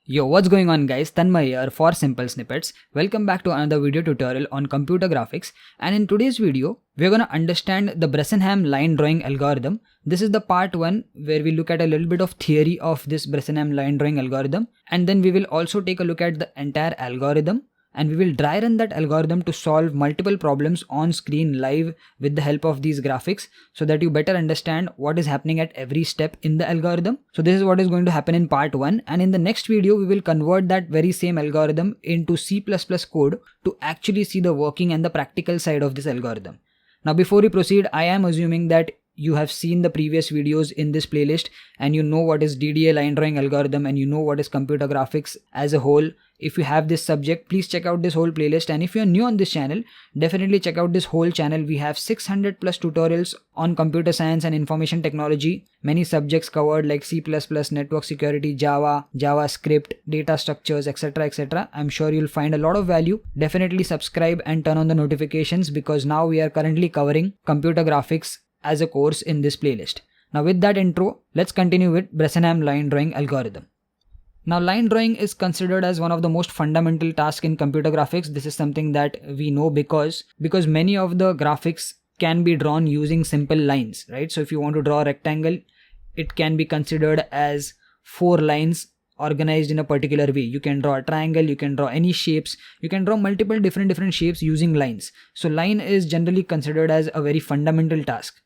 Yo, what's going on guys? Tanmay here for Simple Snippets. Welcome back to another video tutorial on computer graphics, and in today's video, we're gonna understand the Bresenham Line Drawing Algorithm. This is the part 1 where we look at a little bit of theory of this Bresenham Line Drawing Algorithm, and then we will also take a look at the entire algorithm, and we will dry run that algorithm to solve multiple problems on screen live with the help of these graphics so that you better understand what is happening at every step in the algorithm. So this is what is going to happen in part 1, and in the next video we will convert that very same algorithm into C++ code to actually see the working and the practical side of this algorithm. Now before we proceed, I am assuming that you have seen the previous videos in this playlist and you know what is DDA line drawing algorithm and you know what is computer graphics as a whole. If you have this subject, please check out this whole playlist, and if you are new on this channel, definitely check out this whole channel. We have 600 plus tutorials on computer science and information technology, many subjects covered like C++, network security, Java, JavaScript, data structures, etc. I'm sure you'll find a lot of value. Definitely subscribe and turn on the notifications because now we are currently covering computer graphics as a course in this playlist. Now with that intro, let's continue with Bresenham line drawing algorithm. Now line drawing is considered as one of the most fundamental tasks in computer graphics. This is something that we know because many of the graphics can be drawn using simple lines, right? So if you want to draw a rectangle, it can be considered as 4 lines organized in a particular way. You can draw a triangle, you can draw any shapes, you can draw multiple different shapes using lines. So line is generally considered as a very fundamental task.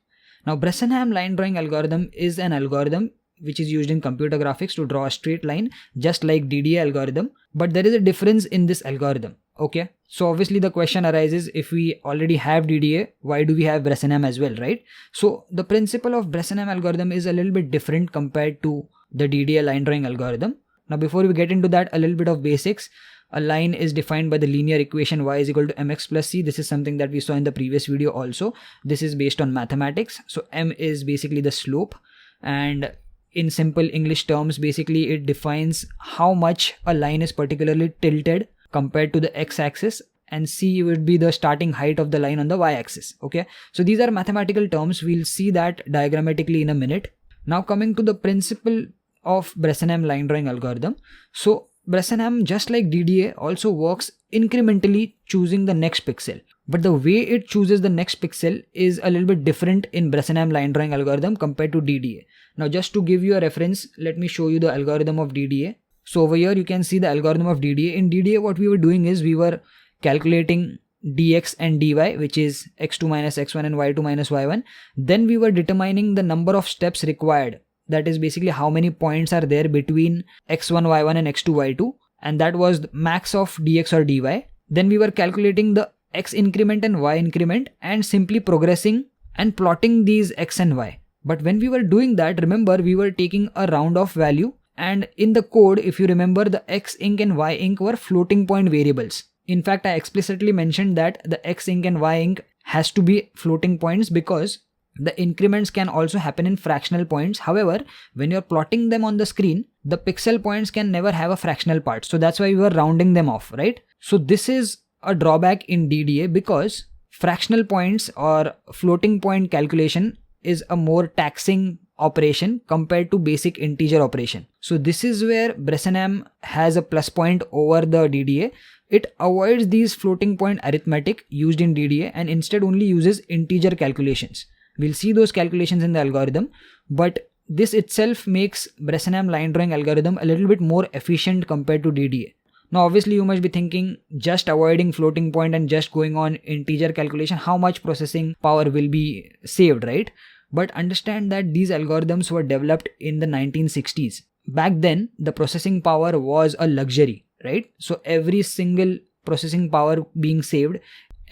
Now Bresenham line drawing algorithm is an algorithm which is used in computer graphics to draw a straight line just like DDA algorithm, but there is a difference in this algorithm. Okay, so obviously the question arises, if we already have DDA, why do we have Bresenham as well, right? So the principle of Bresenham algorithm is a little bit different compared to the DDA line drawing algorithm. Now before we get into that, a little bit of basics. A line is defined by the linear equation y is equal to mx plus c. This is something that we saw in the previous video also. This is based on mathematics. So m is basically the slope, and in simple English terms, basically it defines how much a line is particularly tilted compared to the x-axis, and c would be the starting height of the line on the y-axis. Okay, so these are mathematical terms. We'll see that diagrammatically in a minute. Now coming to the principle of Bresenham line drawing algorithm. So Bresenham, just like DDA, also works incrementally choosing the next pixel. But the way it chooses the next pixel is a little bit different in Bresenham line drawing algorithm compared to DDA. Now just to give you a reference, let me show you the algorithm of DDA. So over here you can see the algorithm of DDA. In DDA what we were doing is we were calculating dx and dy, which is x2 minus x1 and y2 minus y1. Then we were determining the number of steps required. That is basically how many points are there between x1, y1 and x2, y2. And that was the max of dx or dy. Then we were calculating the x increment and y increment and simply progressing and plotting these x and y. But when we were doing that, remember we were taking a round off value, and in the code, if you remember, the x inc and y inc were floating point variables. In fact, I explicitly mentioned that the x inc and y inc has to be floating points because the increments can also happen in fractional points. However, when you're plotting them on the screen, the pixel points can never have a fractional part. So that's why we were rounding them off, right? So this is a drawback in DDA because fractional points or floating point calculation is a more taxing operation compared to basic integer operation. So this is where Bresenham has a plus point over the DDA. It avoids these floating point arithmetic used in DDA and instead only uses integer calculations. We'll see those calculations in the algorithm, but this itself makes Bresenham line drawing algorithm a little bit more efficient compared to DDA. Now obviously you must be thinking, just avoiding floating point and just going on integer calculation, how much processing power will be saved, right? But understand that these algorithms were developed in the 1960s. Back then, the processing power was a luxury, right? So every single processing power being saved,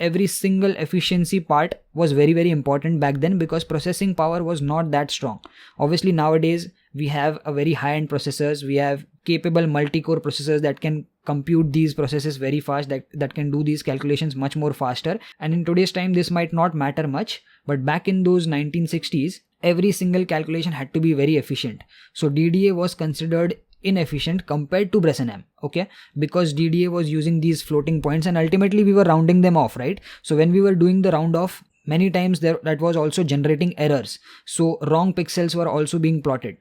every single efficiency part was very important back then because processing power was not that strong. Obviously nowadays we have a very high-end processors, we have capable multi-core processors that can compute these processes very fast, that can do these calculations much more faster, and in today's time this might not matter much, but back in those 1960s every single calculation had to be very efficient. So DDA was considered inefficient compared to Bresenham, okay, because DDA was using these floating points and ultimately we were rounding them off, right? So when we were doing the round off, many times that was also generating errors, so wrong pixels were also being plotted.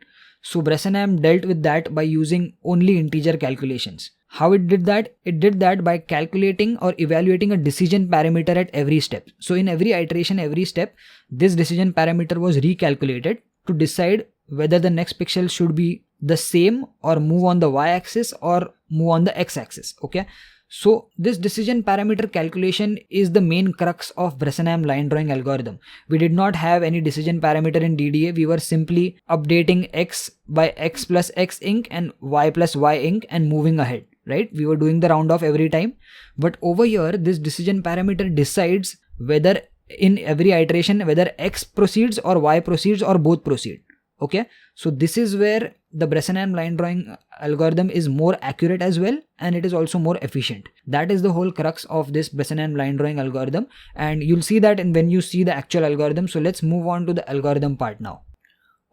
So Bresenham dealt with that by using only integer calculations. How it did that? It did that by calculating or evaluating a decision parameter at every step. So in every iteration, every step, this decision parameter was recalculated to decide whether the next pixel should be the same or move on the y-axis or move on the x-axis. Okay. So this decision parameter calculation is the main crux of Bresenham line drawing algorithm. We did not have any decision parameter in DDA. We were simply updating x by x plus x inc and y plus y inc and moving ahead, right? We were doing the round off every time. But over here, this decision parameter decides whether in every iteration, whether x proceeds or y proceeds or both proceed. Okay. So this is where the Bresenham line drawing algorithm is more accurate as well, and it is also more efficient. That is the whole crux of this Bresenham line drawing algorithm, and you'll see that when you see the actual algorithm. So let's move on to the algorithm part now.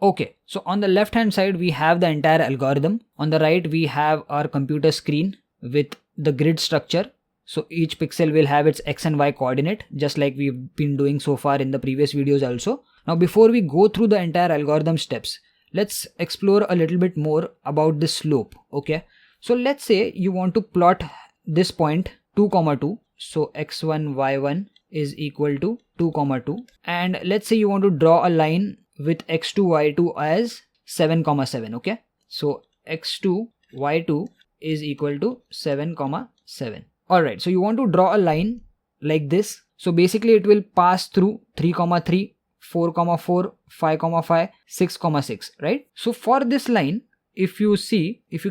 Okay, so on the left hand side we have the entire algorithm. On the right we have our computer screen with the grid structure. So each pixel will have its x and y coordinate, just like we've been doing so far in the previous videos also. Now before we go through the entire algorithm steps, let's explore a little bit more about the slope. Okay, so let's say you want to plot this point 2, 2. So x1 y1 is equal to 2, 2, and let's say you want to draw a line with x2 y2 as 7, 7. Okay, so x2 y2 is equal to 7, 7. Alright, so you want to draw a line like this. So basically it will pass through 3, 3, 4, 4, 5, 5, 6, 6, right? So for this line, if you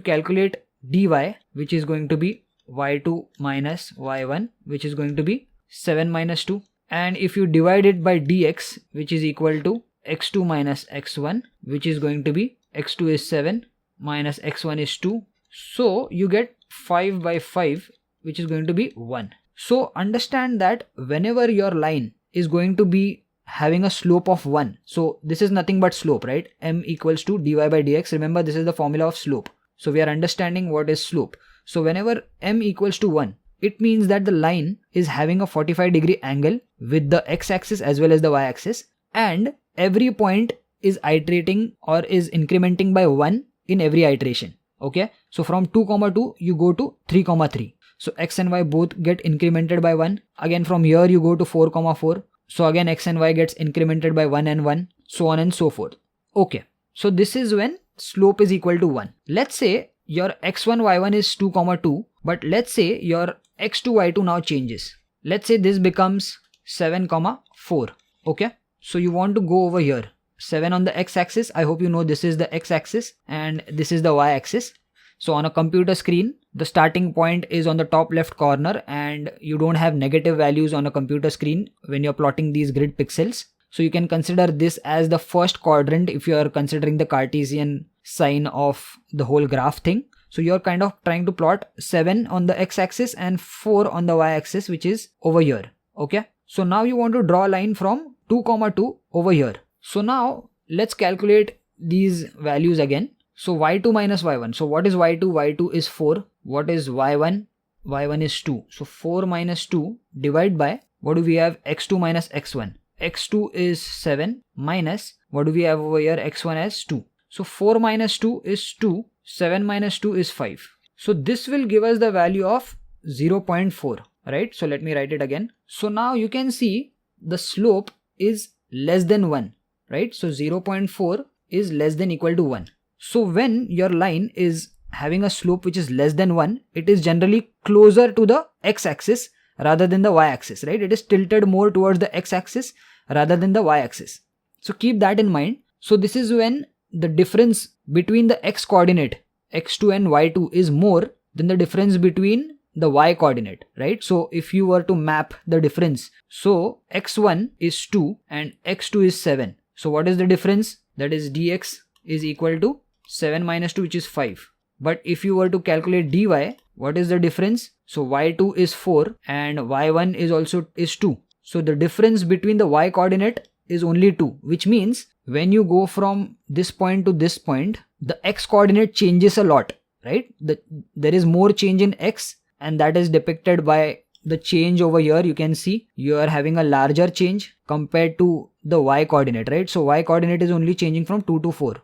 calculate dy, which is going to be y2 minus y1, which is going to be 7 minus 2. And if you divide it by dx, which is equal to x2 minus x1, which is going to be x2 is 7 minus x1 is 2. So you get 5 by 5, which is going to be 1. So understand that whenever your line is going to be having a slope of 1, so this is nothing but slope, right? M equals to dy by dx. Remember, this is the formula of slope. So we are understanding what is slope. So whenever m equals to 1, it means that the line is having a 45-degree angle with the x-axis as well as the y-axis, and every point is iterating or is incrementing by 1 in every iteration. Okay, so from 2, 2 you go to 3, 3. So x and y both get incremented by 1. Again from here you go to 4, 4. So again x and y gets incremented by 1 and 1, so on and so forth. Okay, so this is when slope is equal to 1. Let's say your x1 y1 is 2, 2, but let's say your x2 y2 now changes. Let's say this becomes 7, 4. Okay, so you want to go over here. 7 on the x-axis. I hope you know this is the x-axis and this is the y-axis. So on a computer screen, the starting point is on the top left corner, and you don't have negative values on a computer screen when you're plotting these grid pixels. So you can consider this as the first quadrant if you are considering the Cartesian sign of the whole graph thing. So you're kind of trying to plot 7 on the x-axis and 4 on the y-axis, which is over here. Okay, so now you want to draw a line from 2, 2 over here. So now let's calculate these values again. So y2 minus y1. So what is y2? y2 is 4. What is y1? y1 is 2. So 4 minus 2 divide by, what do we have? x2 minus x1. x2 is 7 minus, what do we have over here? x1 as 2. So 4 minus 2 is 2. 7 minus 2 is 5. So this will give us the value of 0.4. Right? So let me write it again. So now you can see the slope is less than 1. Right? So 0.4 is less than equal to 1. So when your line is having a slope which is less than 1, it is generally closer to the x-axis rather than the y-axis, right? It is tilted more towards the x-axis rather than the y-axis. So keep that in mind. So this is when the difference between the x coordinate, x2 and y2, is more than the difference between the y coordinate, right? So if you were to map the difference, so x1 is 2 and x2 is 7. So what is the difference? That is dx is equal to 7 minus 2, which is 5. But if you were to calculate dy, what is the difference? So y2 is 4 and y1 is also 2. So the difference between the y coordinate is only 2, which means when you go from this point to this point, the x coordinate changes a lot, right? There is more change in x, and that is depicted by the change over here. You can see you are having a larger change compared to the y coordinate, right? So y coordinate is only changing from 2 to 4.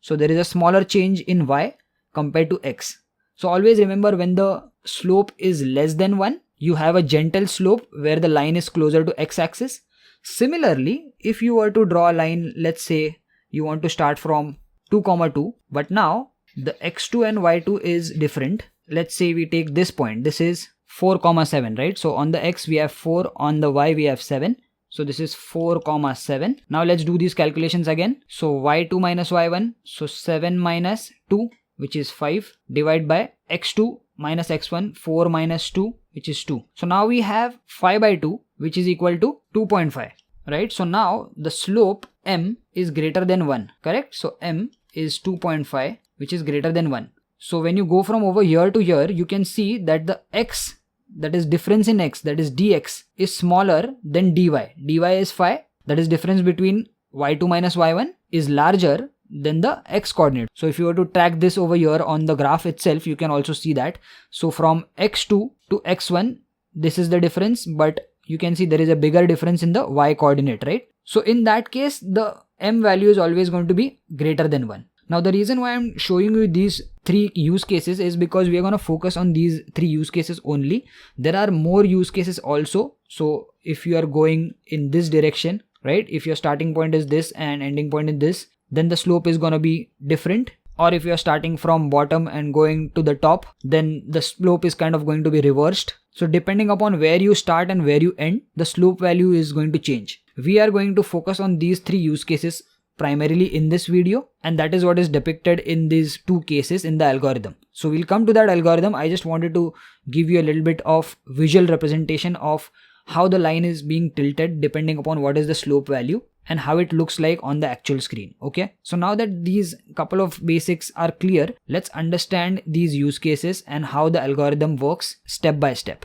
So there is a smaller change in y compared to x. So always remember, when the slope is less than 1, you have a gentle slope where the line is closer to x-axis. Similarly, if you were to draw a line, let's say you want to start from 2, 2, but now the x2 and y2 is different. Let's say we take this point. This is 4, 7, right? So on the x we have 4, on the y we have 7. So this is 4, 7. Now let's do these calculations again. So y2 minus y1. So 7 minus 2, which is 5, divide by x2 minus x1, 4 minus 2, which is 2. So now we have 5 by 2, which is equal to 2.5, right? So now the slope m is greater than 1, correct? So m is 2.5, which is greater than 1. So when you go from over here to here, you can see that the x, that is difference in x, that is dx, is smaller than dy. dy is 5, that is difference between y2 minus y1 is larger than the x coordinate. So if you were to track this over here on the graph itself, you can also see that. So from x2 to x1, this is the difference, but you can see there is a bigger difference in the y coordinate, right? So in that case, the m value is always going to be greater than 1. Now the reason why I'm showing you these 3 use cases is because we are going to focus on these 3 use cases only. There are more use cases also. So if you are going in this direction, right? If your starting point is this and ending point is this, then the slope is going to be different. Or if you are starting from bottom and going to the top, then the slope is kind of going to be reversed. So depending upon where you start and where you end, the slope value is going to change. We are going to focus on these 3 use cases primarily in this video, and that is what is depicted in these 2 cases in the algorithm. So we'll come to that algorithm. I just wanted to give you a little bit of visual representation of how the line is being tilted depending upon what is the slope value and how it looks like on the actual screen. Okay, so now that these couple of basics are clear, let's understand these use cases and how the algorithm works step by step.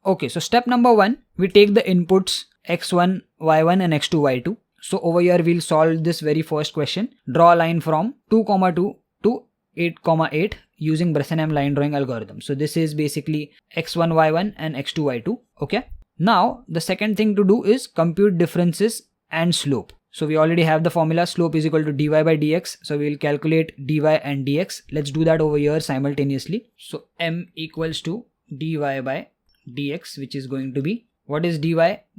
Okay, so step number 1, we take the inputs x1, y1 and x2, y2. So over here we'll solve this very first question. Draw a line from 2, 2 to 8, 8 using Bresenham Line Drawing Algorithm. So this is basically x1, y1 and x2, y2. Okay. Now the second thing to do is compute differences and slope. So we already have the formula, slope is equal to dy by dx. So we'll calculate dy and dx. Let's do that over here simultaneously. So m equals to dy by dx, which is going to be, what is dy?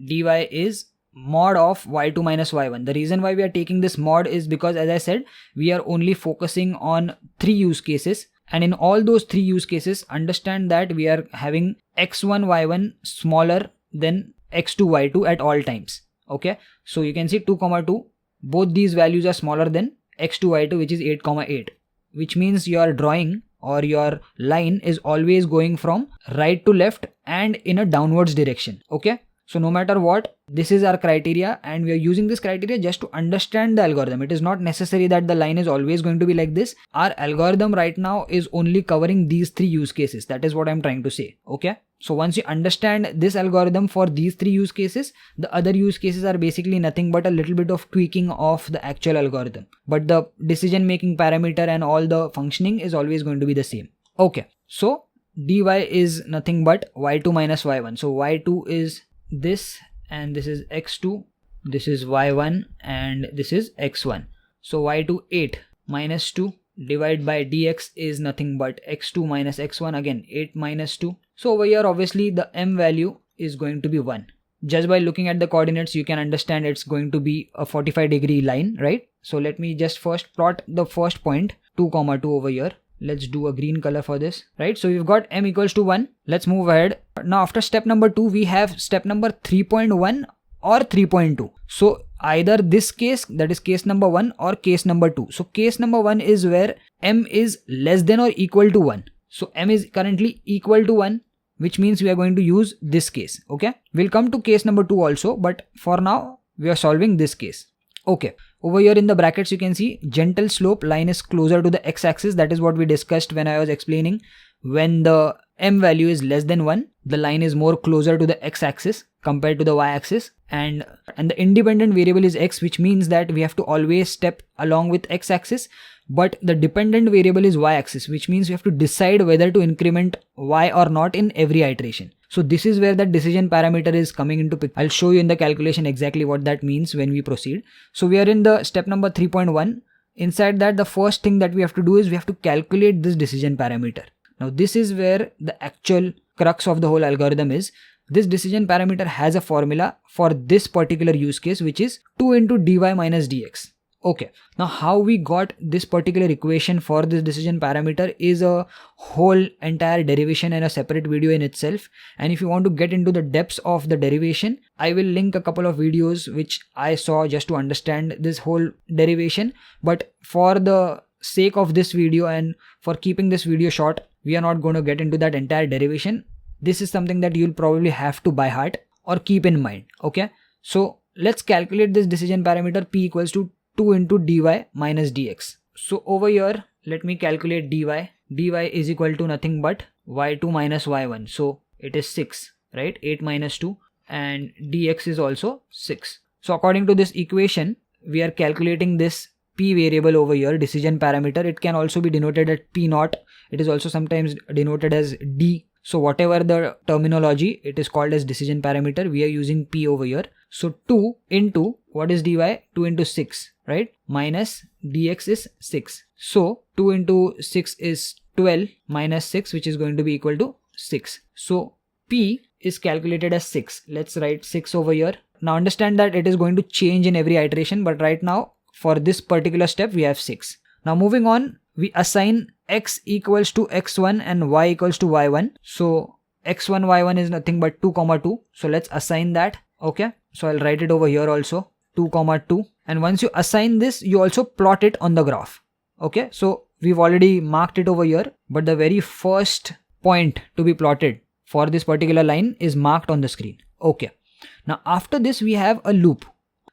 dy is mod of y2 minus y1. The reason why we are taking this mod is because, as I said, we are only focusing on 3 use cases, and in all those 3 use cases, understand that we are having x1, y1 smaller than x2, y2 at all times. Okay, so you can see 2, 2, both these values are smaller than x2, y2, which is 8, 8, which means your drawing or your line is always going from right to left and in a downwards direction. Okay, so no matter what, this is our criteria, and we are using this criteria just to understand the algorithm. It is not necessary that the line is always going to be like this. Our algorithm right now is only covering these 3 use cases. That is what I'm trying to say. Okay, so once you understand this algorithm for these 3 use cases, the other use cases are basically nothing but a little bit of tweaking of the actual algorithm, but the decision making parameter and all the functioning is always going to be the same. Okay, so dy is nothing but y2 minus y1. So y2 is this, and this is x2, this is y1, and this is x1. So y2 8 minus 2 divided by dx is nothing but x2 minus x1, again 8 minus 2. So over here obviously the m value is going to be 1. Just by looking at the coordinates you can understand it's going to be a 45-degree line, right? So let me just first plot the first point 2, 2 over here. Let's do a green color for this, right? So we've got m equals to 1. Let's move ahead. Now after step number 2, we have step number 3.1 or 3.2. So either this case, that is case number 1, or case number 2. So case number 1 is where m is less than or equal to 1. So m is currently equal to 1, which means we are going to use this case. Okay, we'll come to case number 2 also, but for now we are solving this case. Okay, over here in the brackets you can see gentle slope, line is closer to the x-axis. That is what we discussed when I was explaining. When the m value is less than 1, the line is more closer to the x-axis compared to the y-axis, and the independent variable is x, which means that we have to always step along with x-axis, but the dependent variable is y-axis, which means we have to decide whether to increment y or not in every iteration. So this is where the decision parameter is coming into picture. I'll show you in the calculation exactly what that means when we proceed. So we are in the step number 3.1. inside that, the first thing that we have to do is we have to calculate this decision parameter. Now this is where the actual crux of the whole algorithm is. This decision parameter has a formula for this particular use case, which is 2 into dy minus dx. Okay, now how we got this particular equation for this decision parameter is a whole entire derivation and a separate video in itself. And if you want to get into the depths of the derivation, I will link a couple of videos which I saw just to understand this whole derivation. But for the sake of this video and for keeping this video short, we are not going to get into that entire derivation. This is something that you'll probably have to by heart or keep in mind. Okay, so let's calculate this decision parameter p equals to 2 into dy minus dx. So over here, let me calculate dy. dy is equal to nothing but y2 minus y1. So it is 6, right? 8 minus 2, and dx is also 6. So according to this equation, we are calculating this p variable over here, decision parameter. It can also be denoted as p naught. It is also sometimes denoted as d. So whatever the terminology, it is called as decision parameter. We are using p over here. So 2 into, what is dy? 2 into 6, right? Minus dx is 6. So 2 into 6 is 12 minus 6, which is going to be equal to 6. So p is calculated as 6. Let's write 6 over here. Now understand that it is going to change in every iteration, but right now for this particular step we have 6. Now moving on, we assign x equals to x1 and y equals to y1. So x1, y1 is nothing but 2, 2. So let's assign that. Okay, so I'll write it over here also, 2, 2. And once you assign this, you also plot it on the graph. Okay, so we've already marked it over here, but the very first point to be plotted for this particular line is marked on the screen. Okay, now after this we have a loop.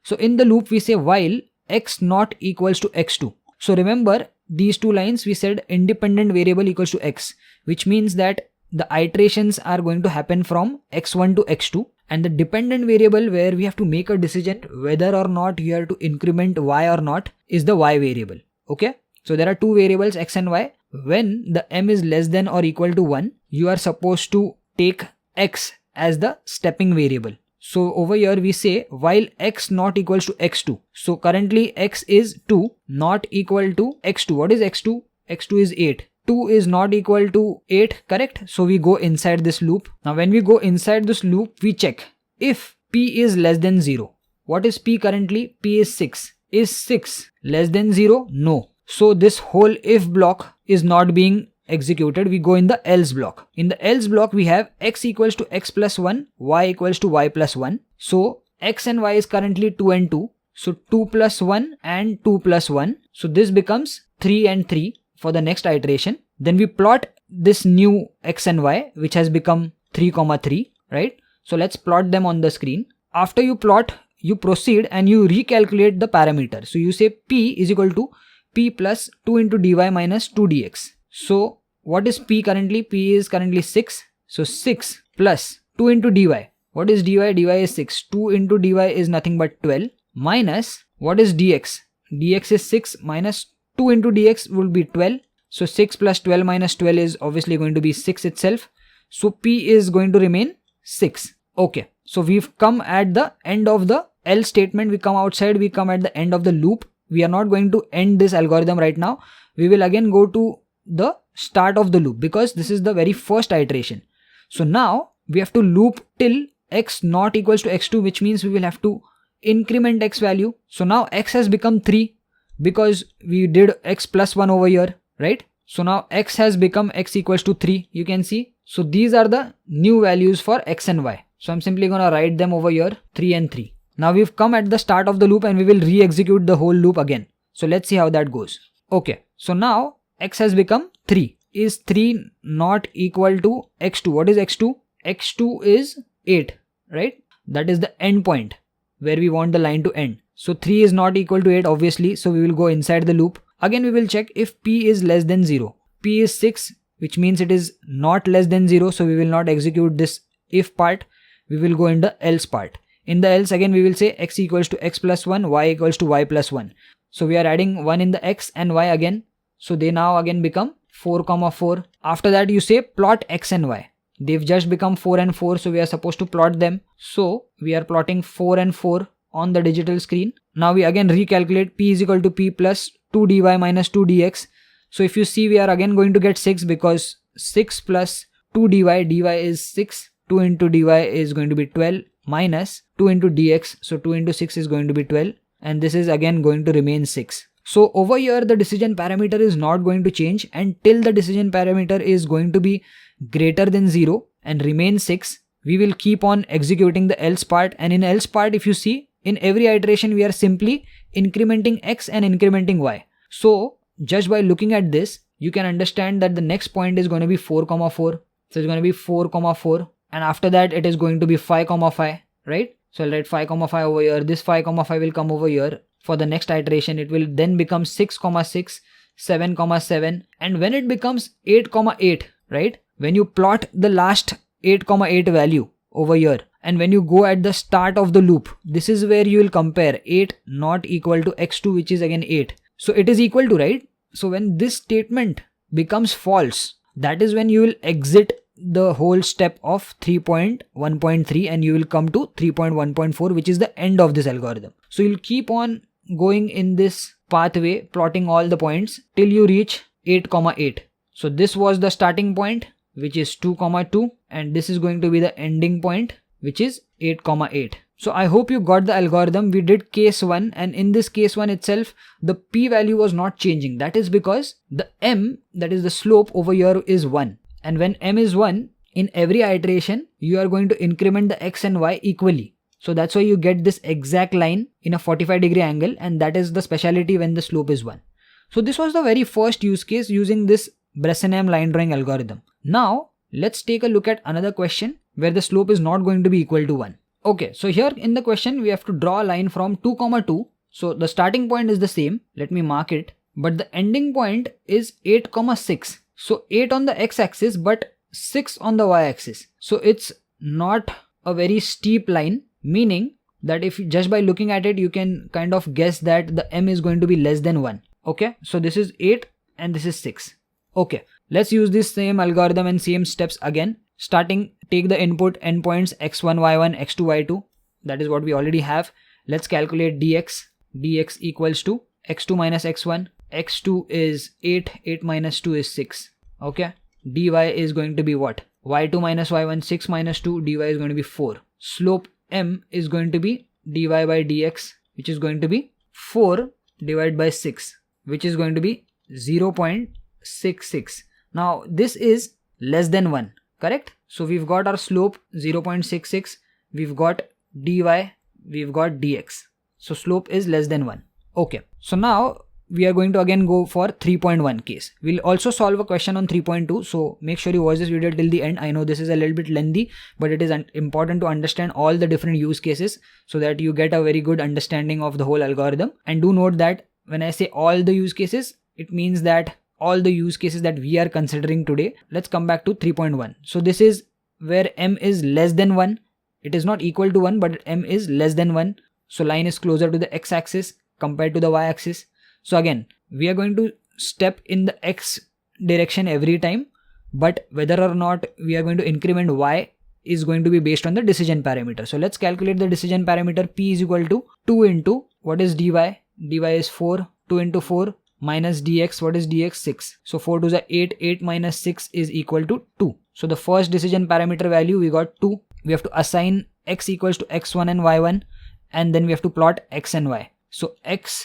So in the loop we say while x not equals to x2. So remember, these two lines we said independent variable equals to x, which means that the iterations are going to happen from x1 to x2, and the dependent variable where we have to make a decision whether or not you have to increment y or not is the y variable. Okay, so there are two variables x and y. When the m is less than or equal to 1, you are supposed to take x as the stepping variable. So over here we say while x not equals to x2. So currently x is 2 not equal to x2. What is x2? x2 is 8. 2 is not equal to 8, correct? So we go inside this loop. Now when we go inside this loop, we check if p is less than 0. What is p currently? P is 6. Is 6 less than 0? No. So this whole if block is not being executed. We go in the else block. In the else block we have x equals to x plus 1, y equals to y plus 1. So x and y is currently 2 and 2. So 2 plus 1 and 2 plus 1. So this becomes 3 and 3 for the next iteration. Then we plot this new x and y, which has become 3, 3, right? So let's plot them on the screen. After you plot, you proceed and you recalculate the parameter. So you say p is equal to p plus 2 into dy minus 2 dx. So what is p currently? P is currently 6. So 6 plus 2 into dy. What is dy? dy is 6. 2 into dy is nothing but 12 minus, what is dx? dx is 6 minus 2 into dx will be 12. So 6 plus 12 minus 12 is obviously going to be 6 itself. So p is going to remain 6. Okay, so we've come at the end of the else statement. We come outside, we come at the end of the loop. We are not going to end this algorithm right now. We will again go to the start of the loop because this is the very first iteration. So now we have to loop till x not equals to x2, which means we will have to increment x value. So now x has become 3 because we did x plus 1 over here, right? So now x has become x equals to 3, you can see. So these are the new values for x and y. So I'm simply going to write them over here, 3 and 3. Now we've come at the start of the loop and we will re-execute the whole loop again. So let's see how that goes. Okay, so now x has become 3. Is 3 not equal to x2? What is x2? x2 is 8, right? That is the end point where we want the line to end. So 3 is not equal to 8 obviously. So we will go inside the loop. Again we will check if p is less than 0. P is 6, which means it is not less than 0. So we will not execute this if part. We will go in the else part. In the else again we will say x equals to x plus 1, y equals to y plus 1. So we are adding 1 in the x and y again. So they now again become 4, 4. After that you say plot x and y. They've just become 4 and 4. So we are supposed to plot them. So we are plotting 4 and 4 on the digital screen. Now we again recalculate p is equal to p plus 2 dy minus 2 dx. So if you see, we are again going to get 6 because 6 plus 2 dy is 6. 2 into dy is going to be 12 minus 2 into dx. So 2 into 6 is going to be 12. And this is again going to remain 6. So over here, the decision parameter is not going to change until the decision parameter is going to be greater than 0 and remain 6. We will keep on executing the else part, and in else part, if you see, in every iteration we are simply incrementing x and incrementing y. So just by looking at this, you can understand that the next point is going to be 4, 4. So it's going to be 4, 4, and after that it is going to be 5, 5, right? So I'll write 5, 5 over here. This 5, 5 will come over here. For the next iteration, it will then become 6, 6, 7, 7, and when it becomes 8, 8, right? When you plot the last 8, 8 value over here, and when you go at the start of the loop, this is where you will compare 8 not equal to x2, which is again 8. So it is equal to, right? So when this statement becomes false, that is when you will exit the whole step of 3.1.3 and you will come to 3.1.4, which is the end of this algorithm. So you'll keep on going in this pathway, plotting all the points till you reach 8, 8. So this was the starting point, which is 2, 2, and this is going to be the ending point, which is 8, 8. So I hope you got the algorithm. We did case 1, and in this case 1 itself, the p value was not changing. That is because the m, that is the slope over here, is 1. And when m is 1, in every iteration, you are going to increment the x and y equally. So that's why you get this exact line in a 45-degree angle, and that is the speciality when the slope is 1. So this was the very first use case using this Bresenham line drawing algorithm. Now, let's take a look at another question where the slope is not going to be equal to 1. Okay, so here in the question, we have to draw a line from 2, 2. So the starting point is the same. Let me mark it. But the ending point is 8, 6. So 8 on the x-axis, but 6 on the y-axis. So it's not a very steep line, meaning that if just by looking at it, you can kind of guess that the m is going to be less than 1. Okay, so this is 8 and this is 6. Okay, let's use this same algorithm and same steps again. Starting, take the input endpoints x1, y1, x2, y2. That is what we already have. Let's calculate dx. dx equals to x2 minus x1. x2 is 8, 8 minus 2 is 6. Okay, dy is going to be what? y2 minus y1, 6 minus 2, dy is going to be 4. Slope m is going to be dy by dx, which is going to be 4 divided by 6, which is going to be 0.66. Now this is less than 1, correct? So we've got our slope 0.66, we've got dy, we've got dx. So slope is less than 1. Okay, so now we are going to again go for 3.1 case. We'll also solve a question on 3.2. So make sure you watch this video till the end. I know this is a little bit lengthy, but it is important to understand all the different use cases so that you get a very good understanding of the whole algorithm. And do note that when I say all the use cases, it means that all the use cases that we are considering today. Let's come back to 3.1. So this is where m is less than 1. It is not equal to 1, but m is less than 1. So line is closer to the x-axis compared to the y-axis. So again, we are going to step in the x direction every time, but whether or not we are going to increment y is going to be based on the decision parameter. So let's calculate the decision parameter. P is equal to 2 into, what is dy? dy is 4, 2 into 4 minus dx, what is dx? 6. So 4 to the 8, 8 minus 6 is equal to 2. So the first decision parameter value, we got 2. We have to assign x equals to x1 and y1, and then we have to plot x and y. So x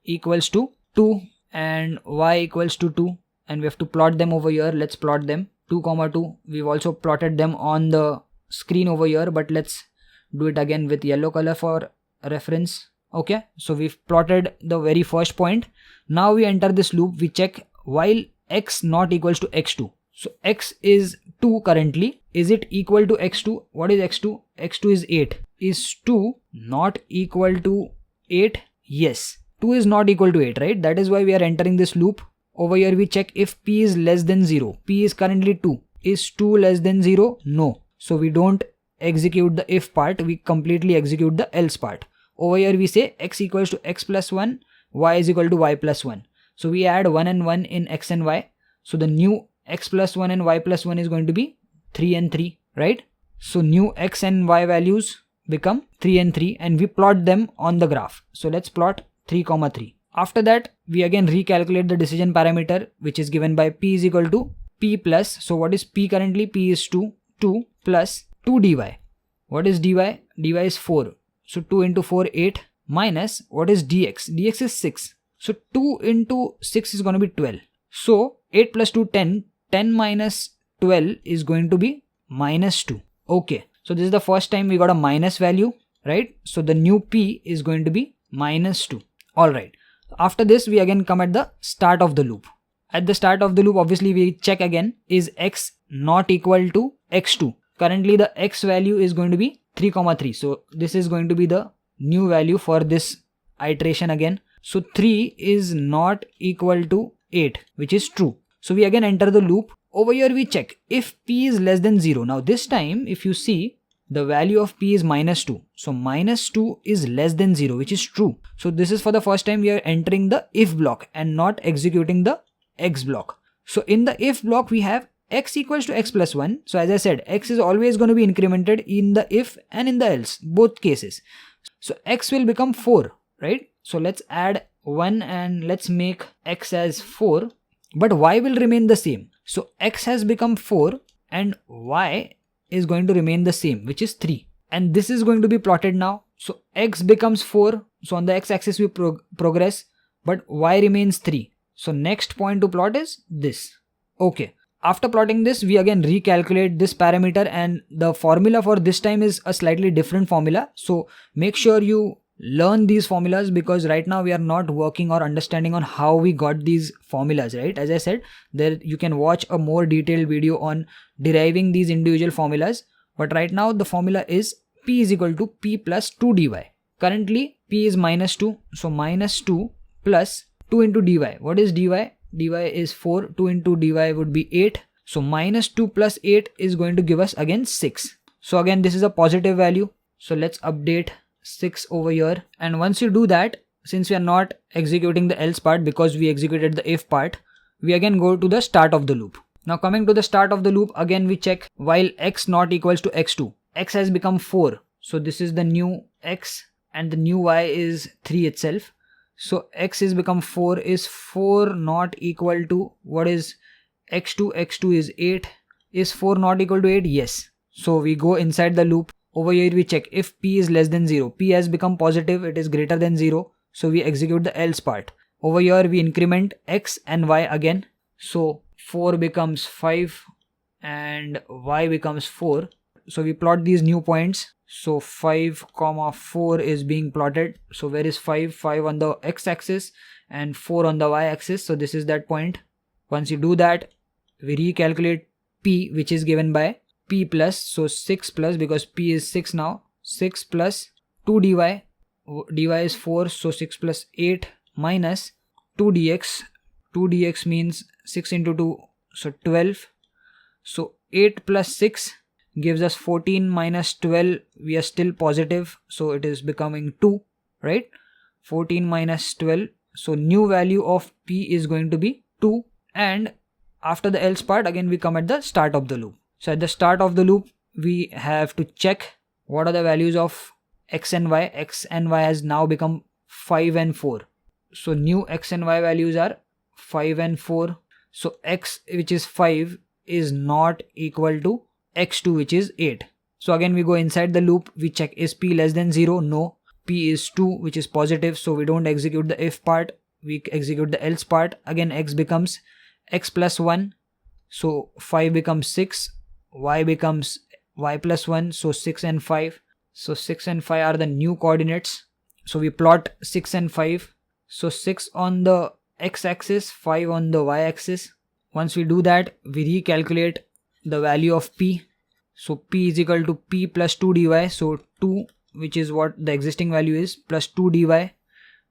equals to 2 and y equals to 2, and we have to plot them over here. Let's plot them. 2, 2. We've also plotted them on the screen over here, but let's do it again with yellow color for reference. Okay, so we've plotted the very first point. Now we enter this loop. We check while x not equals to x2. So x is 2 currently. Is it equal to x2? What is x2? x2 is 8. Is 2 not equal to 8? Yes. 2 is not equal to 8, right? That is why we are entering this loop. Over here we check if p is less than 0. P is currently 2. Is 2 less than 0? No. So we don't execute the if part. We completely execute the else part. Over here we say x equals to x plus 1. Y is equal to y plus 1. So we add 1 and 1 in x and y. So the new x plus 1 and y plus 1 is going to be 3 and 3, right? So new x and y values become 3 and 3, and we plot them on the graph. So let's plot 3, 3. After that, we again recalculate the decision parameter, which is given by p is equal to p plus, so what is p currently? P is 2 plus 2 dy. What is dy? Dy is 4, so 2 into 4 8, minus what is dx? Dx is 6, so 2 into 6 is going to be 12. So 8 plus 2 10, 10 minus 12 is going to be minus 2. Okay, so this is the first time we got a minus value, right? So the new p is going to be minus 2. Alright, after this we again come at the start of the loop. At the start of the loop, obviously we check again, is x not equal to x2? Currently the x value is going to be 3, so this is going to be the new value for this iteration again. So 3 is not equal to 8, which is true. So we again enter the loop. Over here we check if p is less than 0. Now this time if you see, the value of p is minus 2. So minus 2 is less than 0, which is true. So this is for the first time we are entering the if block and not executing the x block. So in the if block we have x equals to x plus 1. So as I said, x is always going to be incremented in the if and in the else, both cases. So x will become 4, right? So let's add 1 and let's make x as 4, but y will remain the same. So x has become 4 and y is going to remain the same, which is 3. And this is going to be plotted now. So x becomes 4. So on the x-axis we progress, but y remains 3. So next point to plot is this. Okay. After plotting this, we again recalculate this parameter, and the formula for this time is a slightly different formula. So make sure you learn these formulas, because right now we are not working or understanding on how we got these formulas, right? As I said, there you can watch a more detailed video on deriving these individual formulas. But right now the formula is p is equal to p plus 2 dy. Currently p is minus 2. So minus 2 plus 2 into dy. What is dy? Dy is 4. 2 into dy would be 8. So minus 2 plus 8 is going to give us again 6. So again this is a positive value. So let's update 6 over here. And once you do that, since we are not executing the else part because we executed the if part, we again go to the start of the loop. Now coming to the start of the loop, again we check while x not equals to x2. X has become 4. So this is the new x and the new y is 3 itself. So x is become 4. Is 4 not equal to what is x2? X2 is 8. Is 4 not equal to 8? Yes. So we go inside the loop. Over here we check if p is less than 0. P has become positive. It is greater than 0. So we execute the else part. Over here we increment x and y again. So 4 becomes 5 and y becomes 4. So we plot these new points. So 5, 4 is being plotted. So where is 5? 5 on the x-axis and 4 on the y-axis. So this is that point. Once you do that, we recalculate p, which is given by p plus. So 6 plus, because p is 6 now. 6 plus 2 dy. Dy is 4. So 6 plus 8 minus 2 dx. 2 dx means 6 into 2. So 12. So 8 plus 6 gives us 14 minus 12. We are still positive, so it is becoming 2, right? 14 minus 12. So new value of p is going to be 2. And after the else part, again we come at the start of the loop. So at the start of the loop, we have to check what are the values of x and y. X and y has now become 5 and 4. So new x and y values are 5 and 4. So x, which is 5, is not equal to x2, which is 8. So again we go inside the loop. We check is p less than 0? No. P is 2, which is positive. So we don't execute the if part. We execute the else part. Again x becomes x plus 1. So 5 becomes 6. Y becomes y plus 1. So 6 and 5. So 6 and 5 are the new coordinates. So we plot 6 and 5. So 6 on the x-axis, 5 on the y-axis. Once we do that, we recalculate the value of p. So p is equal to p plus 2 dy. So 2, which is what the existing value is, plus 2 dy.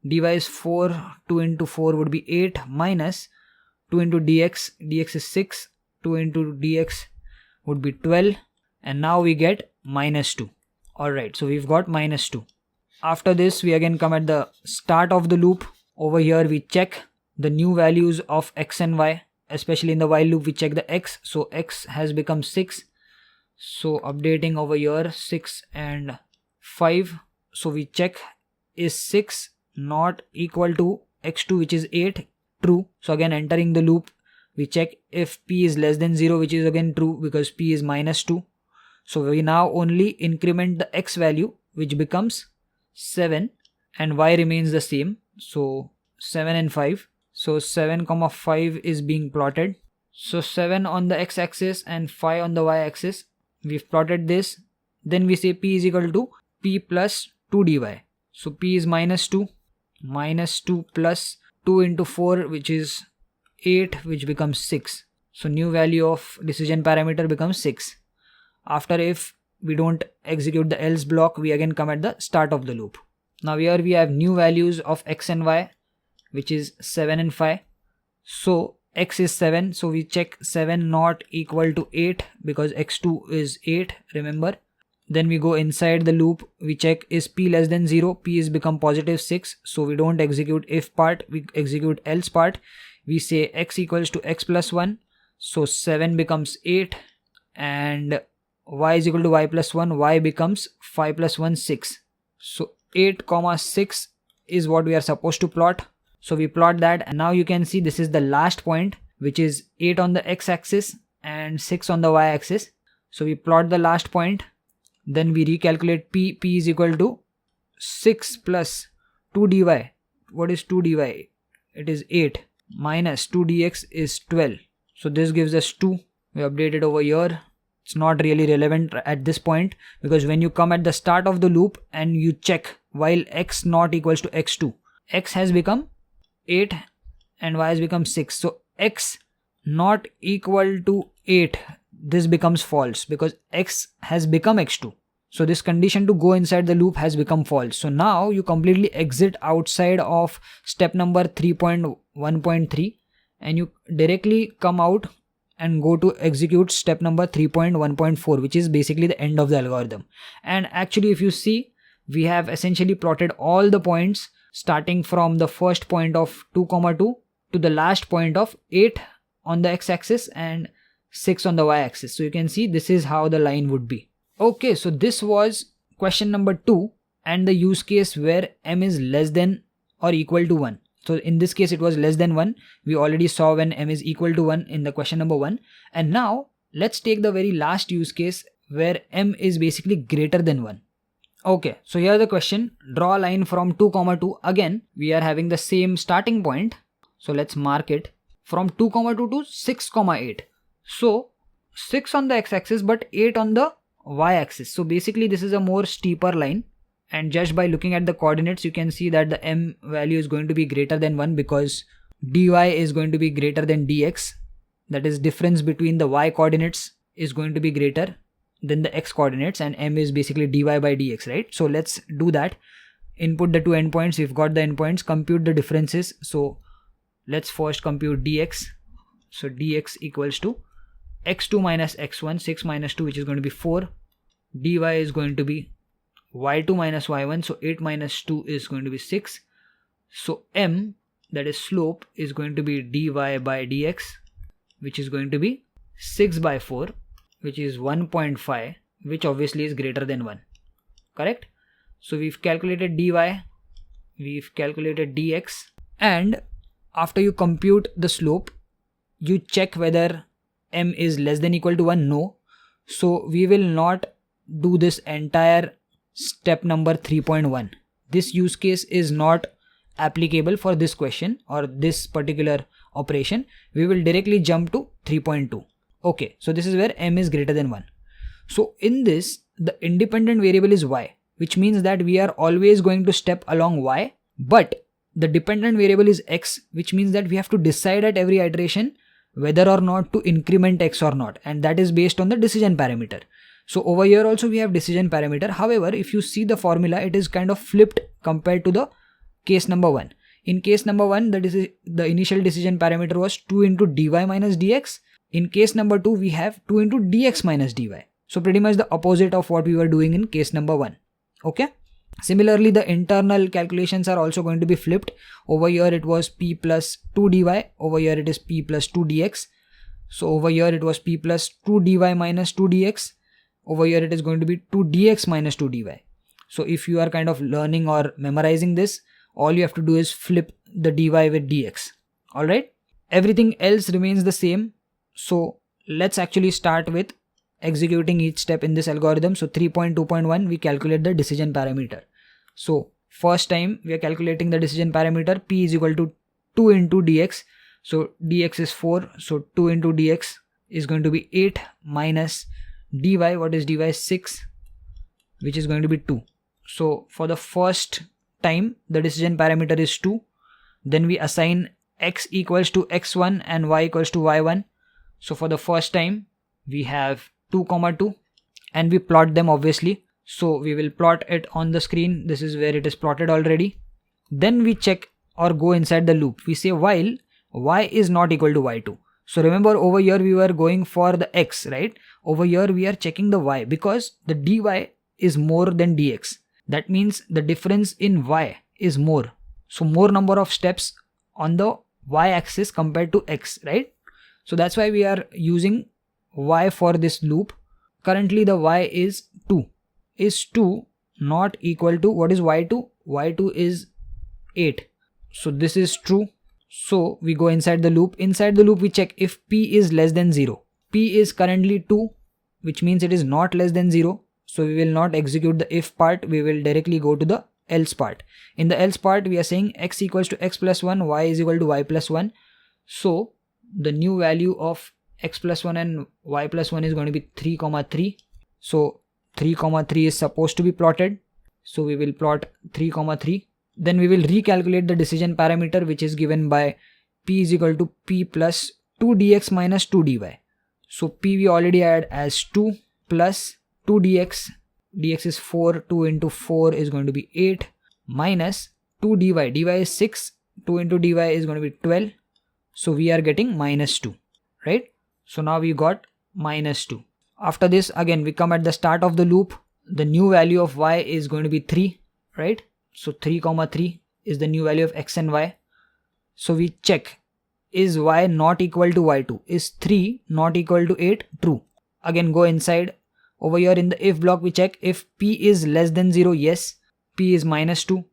Dy is 4. 2 into 4 would be 8 minus 2 into dx. Dx is 6. 2 into dx would be 12. And now we get minus 2. Alright, so we've got minus 2. After this, we again come at the start of the loop. Over here we check the new values of x and y. Especially in the while loop, we check the x. So x has become 6. So updating over here, 6 and 5. So we check is 6 not equal to x2 which is 8, true. So again entering the loop, we check if p is less than 0, which is again true because p is minus 2. So we now only increment the x value, which becomes 7, and y remains the same. So 7 and 5. So 7, 5 is being plotted. So 7 on the x-axis and 5 on the y-axis. We've plotted this. Then we say p is equal to p plus 2 dy. So p is minus 2 plus 2 into 4, which is 8, which becomes 6. So new value of decision parameter becomes 6. After if we don't execute the else block, we again come at the start of the loop. Now here we have new values of x and y, which is 7 and 5. So x is 7, so we check 7 not equal to 8 because x2 is 8, remember. Then we go inside the loop, we check is p less than 0, p is become positive 6, so we don't execute if part, we execute else part. We say x equals to x plus 1, so 7 becomes 8, and y is equal to y plus 1, y becomes 5 plus 1, 6. So 8, 6 is what we are supposed to plot. So we plot that, and now you can see this is the last point, which is 8 on the x-axis and 6 on the y-axis. So we plot the last point. Then we recalculate p. P is equal to 6 plus 2 dy. What is 2 dy? It is 8 minus 2 dx is 12. So this gives us 2. We update it over here. It's not really relevant at this point because when you come at the start of the loop and you check while x not equals to x2, x has become 8 and y has become 6. So x not equal to 8, this becomes false because x has become x2. So this condition to go inside the loop has become false. So now you completely exit outside of step number 3.1.3 and you directly come out and go to execute step number 3.1.4, which is basically the end of the algorithm. And actually if you see, we have essentially plotted all the points starting from the first point of 2, 2 to the last point of 8 on the x-axis and 6 on the y-axis. So you can see this is how the line would be. Okay, so this was question number 2 and the use case where m is less than or equal to 1. So in this case it was less than 1. We already saw when m is equal to 1 in the question number 1. And now let's take the very last use case where m is basically greater than 1. Okay, so here the question, draw a line from 2, 2. Again, we are having the same starting point. So let's mark it from 2, 2 to 6, 8. So 6 on the x-axis but 8 on the y-axis. So basically this is a more steeper line, and just by looking at the coordinates you can see that the m value is going to be greater than 1 because dy is going to be greater than dx. That is, difference between the y coordinates is going to be greater than the x coordinates, and m is basically dy by dx, right? So let's do that. Input the two endpoints. We've got the endpoints. Compute the differences. So let's first compute dx. So dx equals to x2 minus x1, 6 minus 2, which is going to be 4. Dy is going to be y2 minus y1, so 8 minus 2 is going to be 6. So m, that is slope, is going to be dy by dx, which is going to be 6 by 4, which is 1.5, which obviously is greater than 1. Correct? So we've calculated dy, we've calculated dx, and after you compute the slope, you check whether m is less than equal to 1. No. So we will not do this entire step number 3.1. This use case is not applicable for this question or this particular operation. We will directly jump to 3.2. Okay, so this is where m is greater than 1. So in this, the independent variable is y, which means that we are always going to step along y, but the dependent variable is x, which means that we have to decide at every iteration whether or not to increment x or not, and that is based on the decision parameter. So over here also we have decision parameter. However, if you see the formula, it is kind of flipped compared to the case number 1. In case number 1, the initial decision parameter was 2 into dy minus dx. In case number 2, we have 2 into dx minus dy. So pretty much the opposite of what we were doing in case number 1. Okay. Similarly, the internal calculations are also going to be flipped. Over here it was p plus 2 dy. Over here it is p plus 2 dx. So over here it was p plus 2 dy minus 2 dx. Over here it is going to be 2 dx minus 2 dy. So if you are kind of learning or memorizing this, all you have to do is flip the dy with dx. Alright, everything else remains the same. So let's actually start with executing each step in this algorithm. So 3.2.1, we calculate the decision parameter. So first time we are calculating the decision parameter, p is equal to 2 into dx. So dx is 4, so 2 into dx is going to be 8 minus dy. What is dy? 6, which is going to be 2. So for the first time the decision parameter is 2. Then we assign x equals to x1 and y equals to y1. So for the first time we have 2, 2, and we plot them obviously. So we will plot it on the screen. This is where it is plotted already. Then we check or go inside the loop. We say while y is not equal to y2. So remember, over here we were going for the x, right? Over here we are checking the y because the dy is more than dx. That means the difference in y is more. So more number of steps on the y-axis compared to x, right? So that's why we are using y for this loop. Currently the y is 2. Is 2 not equal to, what is y2? y2 is 8. So this is true. So we go inside the loop. Inside the loop we check if p is less than 0. P is currently 2, which means it is not less than 0. So we will not execute the if part. We will directly go to the else part. In the else part we are saying x equals to x plus 1, y is equal to y plus 1. So the new value of x plus 1 and y plus 1 is going to be 3, 3. So 3, 3 is supposed to be plotted. So we will plot 3, 3. Then we will recalculate the decision parameter, which is given by p is equal to p plus 2 dx minus 2 dy. So p we already had as 2 plus 2 dx. Dx is 4. 2 into 4 is going to be 8 minus 2 dy. Dy is 6. 2 into dy is going to be 12. So we are getting minus 2, right? So now we got minus 2. After this, again we come at the start of the loop. The new value of y is going to be 3, right? So 3, 3 is the new value of x and y. So we check, is y not equal to y2? Is 3 not equal to 8? True. Again go inside. Over here in the if block we check if p is less than 0. Yes, p is minus 2.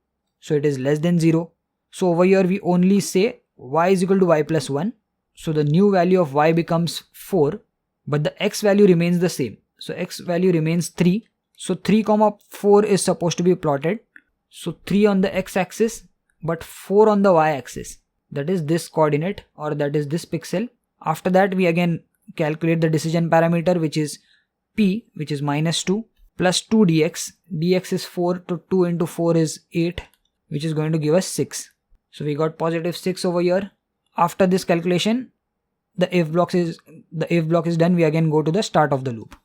So it is less than 0. So over here we only say y is equal to y plus 1. So the new value of y becomes 4, but the x value remains the same. So x value remains 3. So 3, 4 is supposed to be plotted. So 3 on the x-axis, but 4 on the y-axis. That is this coordinate, or that is this pixel. After that we again calculate the decision parameter, which is p, which is minus 2 plus 2 dx. Dx is 4, to 2 into 4 is 8, which is going to give us 6. So we got positive 6 over here. After this calculation, the if block is done. We again go to the start of the loop.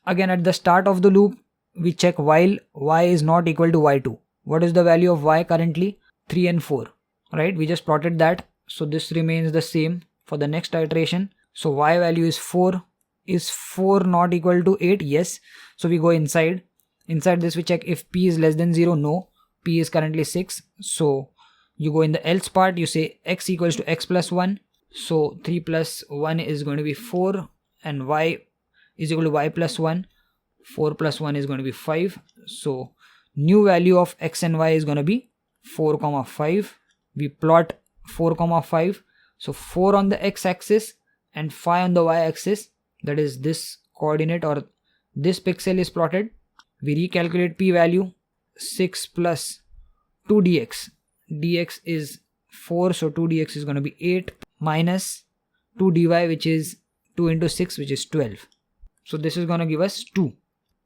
Again at the start of the loop we check while y is not equal to y2. What is the value of y currently? 3 and 4, right? We just plotted that. So this remains the same for the next iteration. So y value is 4. Is 4 not equal to 8? Yes. So we go inside. Inside this we check if p is less than 0. No. P is currently 6. So you go in the else part. You say x equals to x plus 1. So 3 plus 1 is going to be 4. And y is equal to y plus 1. 4 plus 1 is going to be 5. So new value of x and y is going to be 4, 5. We plot 4, 5. So 4 on the x-axis and 5 on the y-axis. That is this coordinate, or this pixel is plotted. We recalculate p value. 6 plus 2 dx. Dx is 4, so 2 dx is going to be 8 minus 2 dy, which is 2 into 6, which is 12. So this is going to give us 2.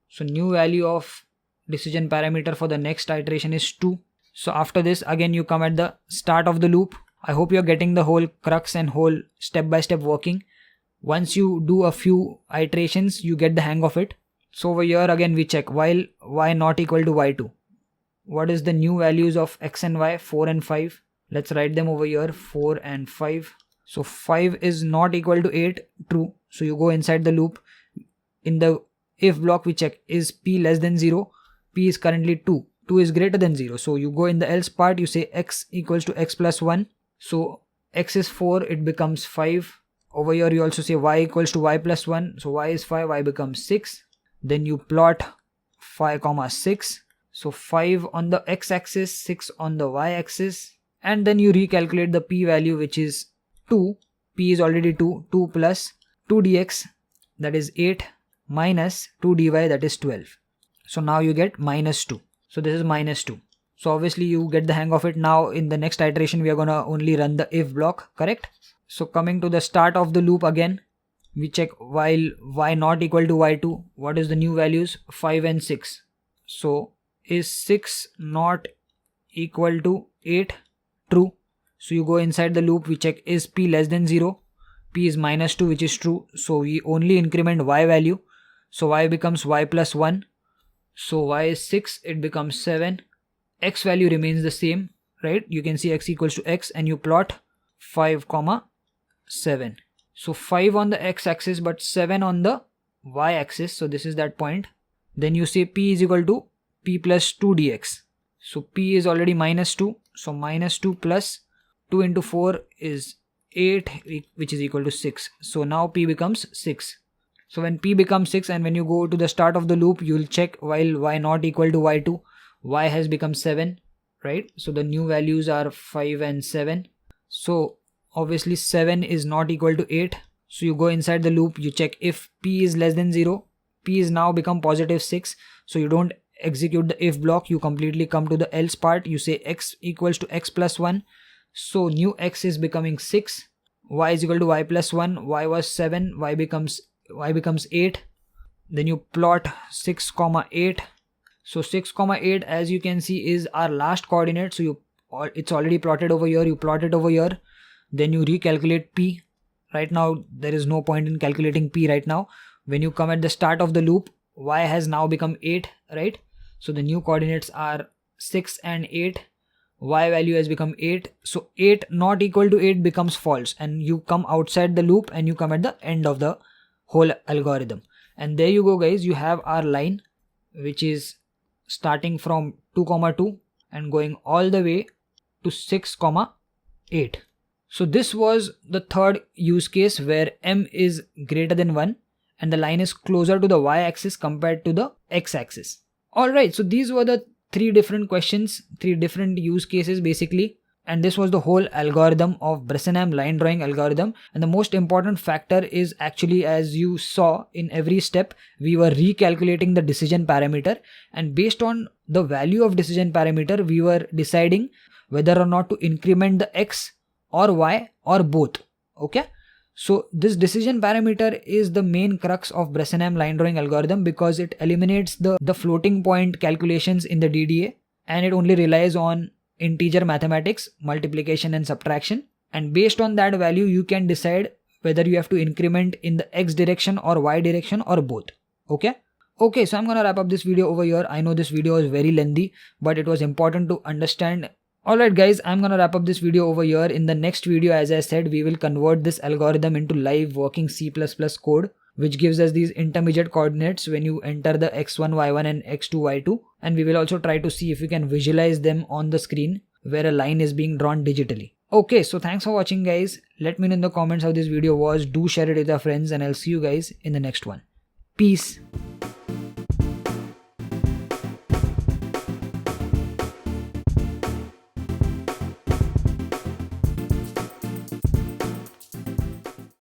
So new value of decision parameter for the next iteration is 2. So after this again you come at the start of the loop. I hope you're getting the whole crux and whole step-by-step working. Once you do a few iterations you get the hang of it. So over here again we check while y not equal to y2. What is the new values of x and y? 4 and 5. Let's write them over here. 4 and 5. So 5 is not equal to 8. True. So you go inside the loop. In the if block we check is p less than 0. P is currently 2. 2 is greater than 0. So you go in the else part. You say x equals to x plus 1. So x is 4. It becomes 5. Over here you also say y equals to y plus 1. So y is 5. Y becomes 6. Then you plot 5, 6. So 5 on the x-axis, 6 on the y-axis, and then you recalculate the p value, which is 2. P is already 2. 2 plus 2 dx, that is 8, minus 2 dy, that is 12. So now you get minus 2. So this is minus 2. So obviously you get the hang of it. Now in the next iteration we are gonna only run the if block, correct? So coming to the start of the loop again, we check while y not equal to y2, what is the new values? 5 and 6. So is 6 not equal to 8? True. So you go inside the loop, we check is p less than 0? P is minus 2, which is true. So we only increment y value. So y becomes y plus 1. So y is 6, it becomes 7. X value remains the same, right? You can see x equals to x, and you plot 5, 7. So 5 on the x-axis but 7 on the y-axis. So this is that point. Then you say p is equal to p plus 2 dx. So p is already minus 2. So minus 2 plus 2 into 4 is 8, which is equal to 6. So now p becomes 6. So when p becomes 6 and when you go to the start of the loop, you will check while y not equal to y2, y has become 7, right? So the new values are 5 and 7. So obviously 7 is not equal to 8. So you go inside the loop, you check if p is less than 0. P is now become positive 6. So you don't execute the if block, you completely come to the else part. You say x equals to x plus 1. So new x is becoming 6. Y is equal to y plus 1. Y was 7. Y becomes 8. Then you plot 6, 8. So 6, 8, as you can see, is our last coordinate. So it's already plotted over here. You plot it over here. Then you recalculate p. Right now there is no point in calculating p right now. When you come at the start of the loop, y has now become 8, right? So the new coordinates are 6 and 8. Y value has become 8. So 8 not equal to 8 becomes false, and you come outside the loop and you come at the end of the whole algorithm. And there you go, guys. You have our line, which is starting from 2, 2 and going all the way to 6, 8. So this was the third use case where m is greater than 1 and the line is closer to the y-axis compared to the x-axis. Alright, so these were the 3 different questions, 3 different use cases basically. And this was the whole algorithm of Bresenham line drawing algorithm. And the most important factor is actually, as you saw in every step, we were recalculating the decision parameter. And based on the value of decision parameter, we were deciding whether or not to increment the x or y or both. Okay. So this decision parameter is the main crux of Bresenham line drawing algorithm because it eliminates the floating point calculations in the DDA and it only relies on integer mathematics, multiplication and subtraction. And based on that value, you can decide whether you have to increment in the x direction or y direction or both. Okay. Okay, so I'm gonna wrap up this video over here. I know this video is very lengthy, but it was important to understand. Alright guys, I'm gonna wrap up this video over here. In the next video, as I said, we will convert this algorithm into live working C++ code, which gives us these intermediate coordinates when you enter the x1, y1 and x2, y2. And we will also try to see if we can visualize them on the screen where a line is being drawn digitally. Okay, so thanks for watching guys. Let me know in the comments how this video was. Do share it with your friends and I'll see you guys in the next one. Peace.